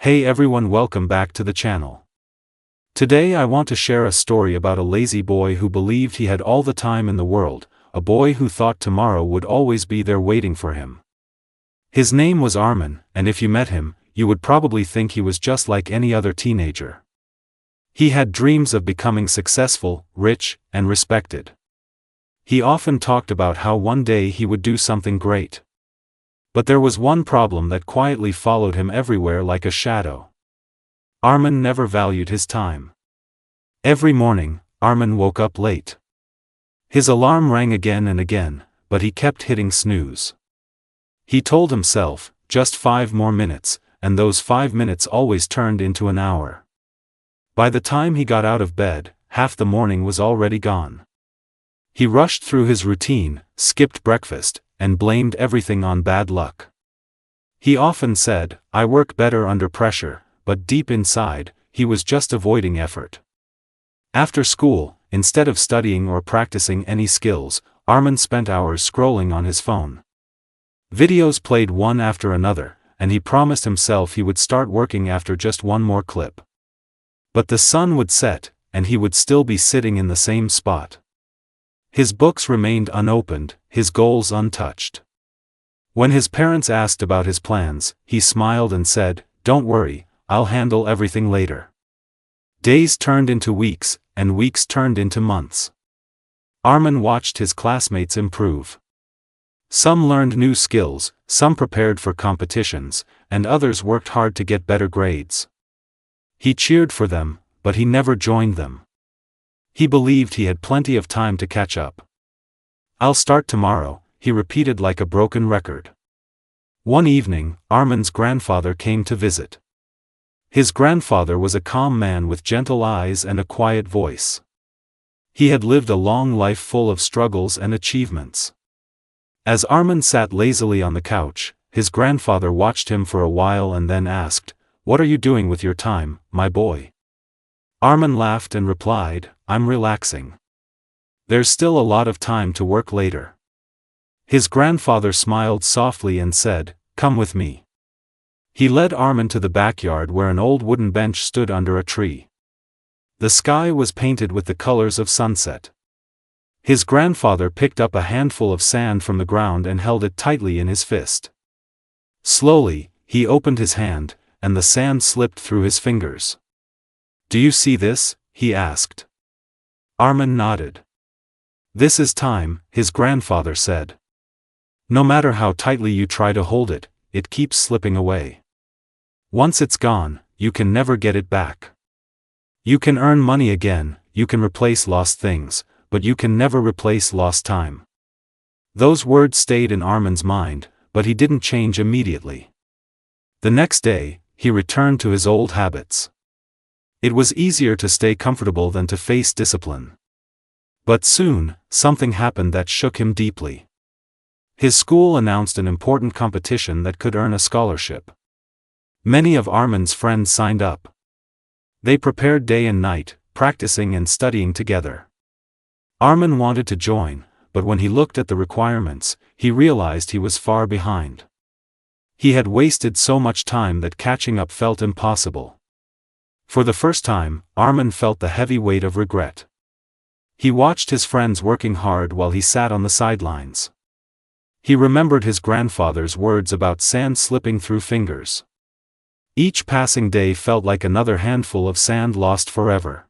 Hey everyone, welcome back to the channel. Today I want to share a story about a lazy boy who believed he had all the time in the world, a boy who thought tomorrow would always be there waiting for him. His name was Armin, and if you met him, you would probably think he was just like any other teenager. He had dreams of becoming successful, rich, and respected. He often talked about how one day he would do something great. But there was one problem that quietly followed him everywhere like a shadow. Armin never valued his time. Every morning, Armin woke up late. His alarm rang again and again, but he kept hitting snooze. He told himself, just 5 more minutes, and those 5 minutes always turned into an hour. By the time he got out of bed, half the morning was already gone. He rushed through his routine, skipped breakfast, and blamed everything on bad luck. He often said, "I work better under pressure," but deep inside, he was just avoiding effort. After school, instead of studying or practicing any skills, Armin spent hours scrolling on his phone. Videos played one after another, and he promised himself he would start working after just one more clip. But the sun would set, and he would still be sitting in the same spot. His books remained unopened, his goals untouched. When his parents asked about his plans, he smiled and said, "Don't worry, I'll handle everything later." Days turned into weeks, and weeks turned into months. Armin watched his classmates improve. Some learned new skills, some prepared for competitions, and others worked hard to get better grades. He cheered for them, but he never joined them. He believed he had plenty of time to catch up. "I'll start tomorrow," he repeated like a broken record. One evening, Armin's grandfather came to visit. His grandfather was a calm man with gentle eyes and a quiet voice. He had lived a long life full of struggles and achievements. As Armin sat lazily on the couch, his grandfather watched him for a while and then asked, "What are you doing with your time, my boy?" Armin laughed and replied, "I'm relaxing. There's still a lot of time to work later." His grandfather smiled softly and said, "Come with me." He led Armin to the backyard where an old wooden bench stood under a tree. The sky was painted with the colors of sunset. His grandfather picked up a handful of sand from the ground and held it tightly in his fist. Slowly, he opened his hand, and the sand slipped through his fingers. "Do you see this?" he asked. Armin nodded. "This is time," his grandfather said. "No matter how tightly you try to hold it, it keeps slipping away. Once it's gone, you can never get it back. You can earn money again, you can replace lost things, but you can never replace lost time." Those words stayed in Armin's mind, but he didn't change immediately. The next day, he returned to his old habits. It was easier to stay comfortable than to face discipline. But soon, something happened that shook him deeply. His school announced an important competition that could earn a scholarship. Many of Armin's friends signed up. They prepared day and night, practicing and studying together. Armin wanted to join, but when he looked at the requirements, he realized he was far behind. He had wasted so much time that catching up felt impossible. For the first time, Armin felt the heavy weight of regret. He watched his friends working hard while he sat on the sidelines. He remembered his grandfather's words about sand slipping through fingers. Each passing day felt like another handful of sand lost forever.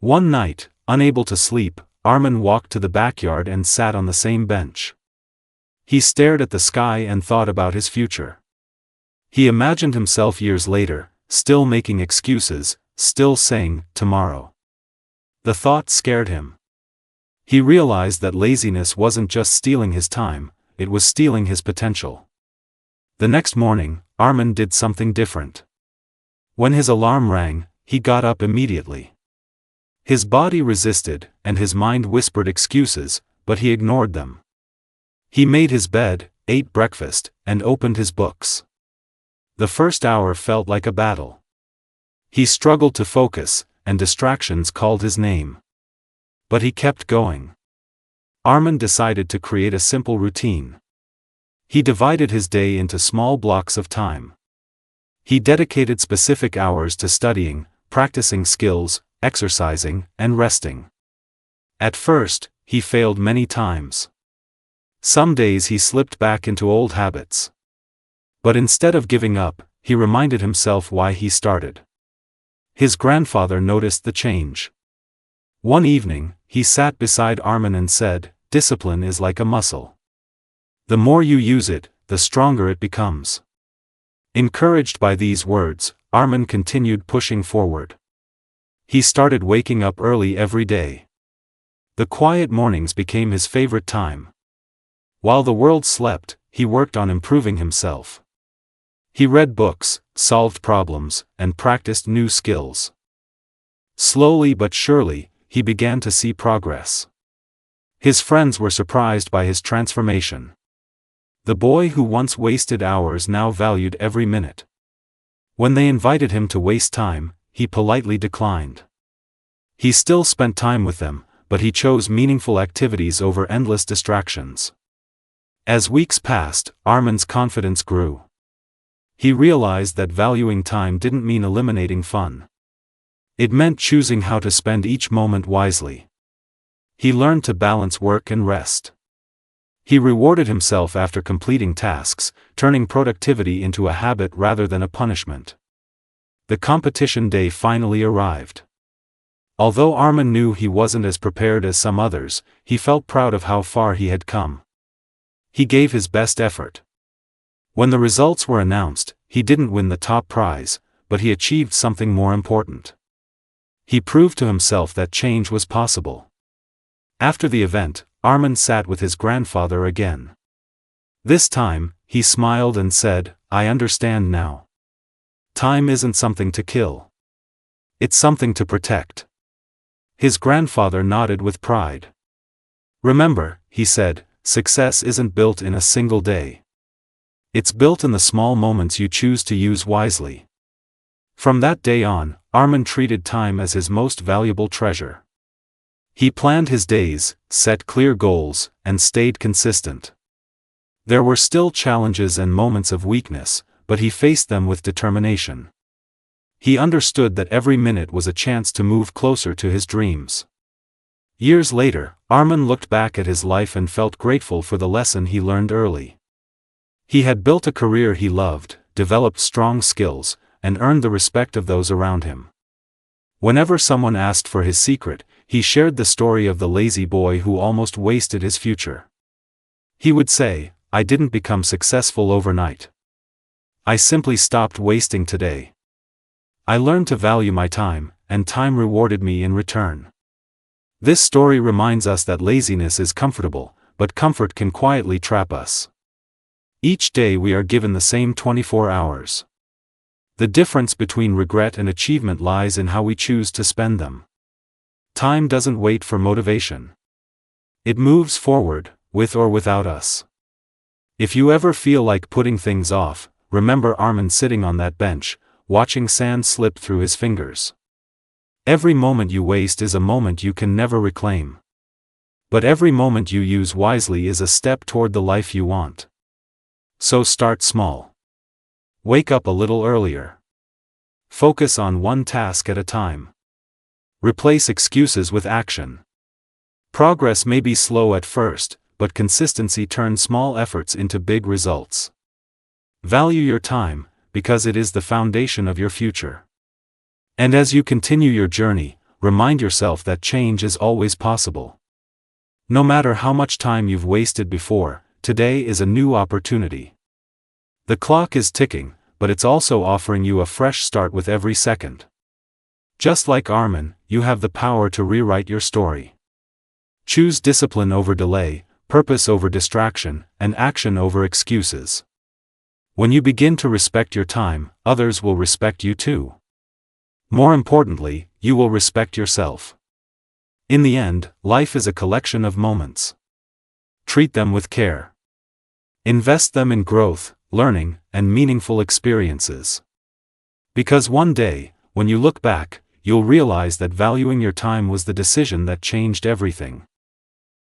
One night, unable to sleep, Armin walked to the backyard and sat on the same bench. He stared at the sky and thought about his future. He imagined himself years later, still making excuses, still saying, "Tomorrow." The thought scared him. He realized that laziness wasn't just stealing his time, it was stealing his potential. The next morning, Armin did something different. When his alarm rang, he got up immediately. His body resisted, and his mind whispered excuses, but he ignored them. He made his bed, ate breakfast, and opened his books. The first hour felt like a battle. He struggled to focus, and distractions called his name. But he kept going. Armin decided to create a simple routine. He divided his day into small blocks of time. He dedicated specific hours to studying, practicing skills, exercising, and resting. At first, he failed many times. Some days he slipped back into old habits. But instead of giving up, he reminded himself why he started. His grandfather noticed the change. One evening, he sat beside Armin and said, "Discipline is like a muscle. The more you use it, the stronger it becomes." Encouraged by these words, Armin continued pushing forward. He started waking up early every day. The quiet mornings became his favorite time. While the world slept, he worked on improving himself. He read books, solved problems, and practiced new skills. Slowly but surely, he began to see progress. His friends were surprised by his transformation. The boy who once wasted hours now valued every minute. When they invited him to waste time, he politely declined. He still spent time with them, but he chose meaningful activities over endless distractions. As weeks passed, Armin's confidence grew. He realized that valuing time didn't mean eliminating fun. It meant choosing how to spend each moment wisely. He learned to balance work and rest. He rewarded himself after completing tasks, turning productivity into a habit rather than a punishment. The competition day finally arrived. Although Armin knew he wasn't as prepared as some others, he felt proud of how far he had come. He gave his best effort. When the results were announced, he didn't win the top prize, but he achieved something more important. He proved to himself that change was possible. After the event, Armin sat with his grandfather again. This time, he smiled and said, "I understand now. Time isn't something to kill. It's something to protect." His grandfather nodded with pride. "Remember," he said, "success isn't built in a single day. It's built in the small moments you choose to use wisely." From that day on, Armin treated time as his most valuable treasure. He planned his days, set clear goals, and stayed consistent. There were still challenges and moments of weakness, but he faced them with determination. He understood that every minute was a chance to move closer to his dreams. Years later, Armin looked back at his life and felt grateful for the lesson he learned early. He had built a career he loved, developed strong skills, and earned the respect of those around him. Whenever someone asked for his secret, he shared the story of the lazy boy who almost wasted his future. He would say, "I didn't become successful overnight. I simply stopped wasting today. I learned to value my time, and time rewarded me in return." This story reminds us that laziness is comfortable, but comfort can quietly trap us. Each day we are given the same 24 hours. The difference between regret and achievement lies in how we choose to spend them. Time doesn't wait for motivation. It moves forward, with or without us. If you ever feel like putting things off, remember Armin sitting on that bench, watching sand slip through his fingers. Every moment you waste is a moment you can never reclaim. But every moment you use wisely is a step toward the life you want. So start small. Wake up a little earlier. Focus on one task at a time. Replace excuses with action. Progress may be slow at first, but consistency turns small efforts into big results. Value your time, because it is the foundation of your future. And as you continue your journey, remind yourself that change is always possible. No matter how much time you've wasted before, today is a new opportunity. The clock is ticking, but it's also offering you a fresh start with every second. Just like Armin, you have the power to rewrite your story. Choose discipline over delay, purpose over distraction, and action over excuses. When you begin to respect your time, others will respect you too. More importantly, you will respect yourself. In the end, life is a collection of moments. Treat them with care. Invest them in growth, learning, and meaningful experiences. Because one day, when you look back, you'll realize that valuing your time was the decision that changed everything.